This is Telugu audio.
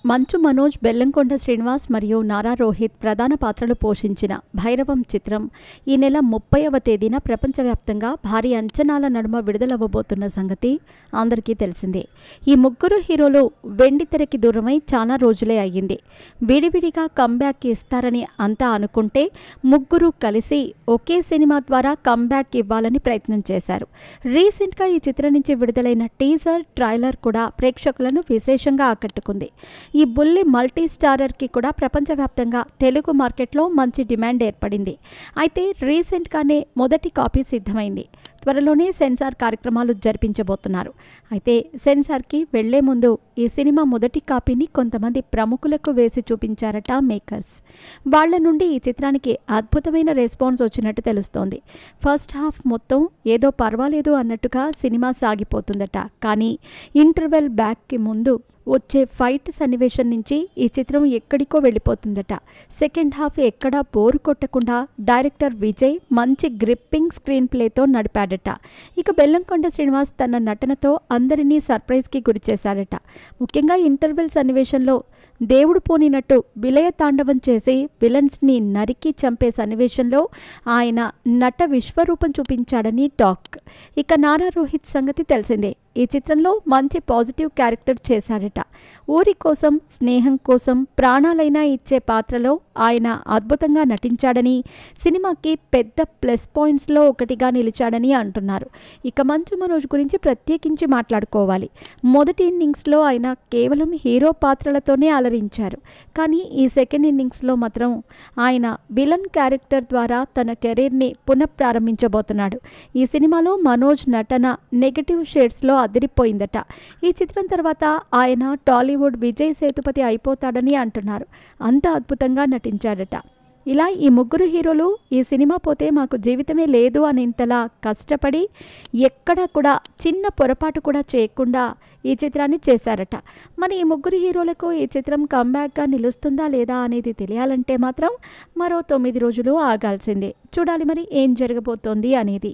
మంచు మనోజ్, బెల్లంకొండ శ్రీనివాస్ మరియు నారా రోహిత్ ప్రధాన పాత్రలు పోషించిన భైరవం చిత్రం ఈ నెల 30వ తేదీన ప్రపంచవ్యాప్తంగా భారీ అంచనాల నడుమ విడుదలవ్వబోతున్న సంగతి అందరికీ తెలిసిందే. ఈ ముగ్గురు హీరోలు వెండితెరకి దూరమై చాలా రోజులే అయ్యింది. విడివిడిగా కంబ్యాక్ ఇస్తారని అంతా అనుకుంటే ముగ్గురు కలిసి ఒకే సినిమా ద్వారా కంబ్యాక్ ఇవ్వాలని ప్రయత్నం చేశారు. రీసెంట్గా ఈ చిత్రం నుంచి విడుదలైన టీజర్, ట్రైలర్ కూడా ప్రేక్షకులను విశేషంగా ఆకట్టుకుంది. ఈ బుల్లి మల్టీ స్టారర్కి కూడా ప్రపంచవ్యాప్తంగా తెలుగు మార్కెట్లో మంచి డిమాండ్ ఏర్పడింది. అయితే రీసెంట్గానే మొదటి కాపీ సిద్ధమైంది. త్వరలోనే సెన్సార్ కార్యక్రమాలు జరిపించబోతున్నారు. అయితే సెన్సార్కి వెళ్లే ముందు ఈ సినిమా మొదటి కాపీని కొంతమంది ప్రముఖులకు వేసి చూపించారట మేకర్స్. వాళ్ల నుండి ఈ చిత్రానికి అద్భుతమైన రెస్పాన్స్ వచ్చినట్టు తెలుస్తోంది. ఫస్ట్ హాఫ్ మొత్తం ఏదో పర్వాలేదు అన్నట్టుగా సినిమా సాగిపోతుందట. కానీ ఇంటర్వెల్ బ్యాక్కి ముందు వచ్చే ఫైట్ సన్నివేశం నుంచి ఈ చిత్రం ఎక్కడికో వెళ్ళిపోతుందట. సెకండ్ హాఫ్ ఎక్కడా బోరు కొట్టకుండా డైరెక్టర్ విజయ్ మంచి గ్రిప్పింగ్ స్క్రీన్ ప్లేతో నడిపాడట. ఇక బెల్లంకొండ శ్రీనివాస్ తన నటనతో అందరినీ సర్ప్రైజ్కి గురిచేశాడట. ముఖ్యంగా ఇంటర్వెల్ సన్నివేశంలో దేవుడు పోనినట్టు విలయ తాండవం చేసి విలన్స్ని నరికి చంపే సన్నివేశంలో ఆయన నట విశ్వరూపం చూపించాడని టాక్. ఇక నారా రోహిత్ సంగతి తెలిసిందే. ఈ చిత్రంలో మంచి పాజిటివ్ క్యారెక్టర్ చేశాడట. ఊరి కోసం, స్నేహం కోసం ప్రాణాలైనా ఇచ్చే పాత్రలో ఆయన అద్భుతంగా నటించాడని, సినిమాకి పెద్ద ప్లస్ పాయింట్స్లో ఒకటిగా నిలిచాడని అంటున్నారు. ఇక మంచు మనోజ్ గురించి ప్రత్యేకించి మాట్లాడుకోవాలి. మొదటి ఇన్నింగ్స్లో ఆయన కేవలం హీరో పాత్రలతోనే అలరించారు. కానీ ఈ సెకండ్ ఇన్నింగ్స్లో మాత్రం ఆయన విలన్ క్యారెక్టర్ ద్వారా తన కెరీర్ని పునఃప్రారంభించబోతున్నాడు. ఈ సినిమాలో మనోజ్ నటన నెగటివ్ షేడ్స్లో అదిరిపోయిందట. ఈ చిత్రం తర్వాత ఆయన టాలీవుడ్ విజయ్ సేతుపతి అయిపోతాడని అంటున్నారు. అంత అద్భుతంగా నటించాడట. ఇలా ఈ ముగ్గురు హీరోలు ఈ సినిమా పోతే మాకు జీవితమే లేదు అని ఇంతలా కష్టపడి ఎక్కడా కూడా చిన్న పొరపాటు కూడా చేయకుండా ఈ చిత్రాన్ని చేశారట. మరి ఈ ముగ్గురు హీరోలకు ఈ చిత్రం కంబ్యాక్గా నిలుస్తుందా లేదా అనేది తెలియాలంటే మాత్రం మరో 9 రోజులు ఆగాల్సిందే. చూడాలి మరి ఏం జరగబోతోంది అనేది.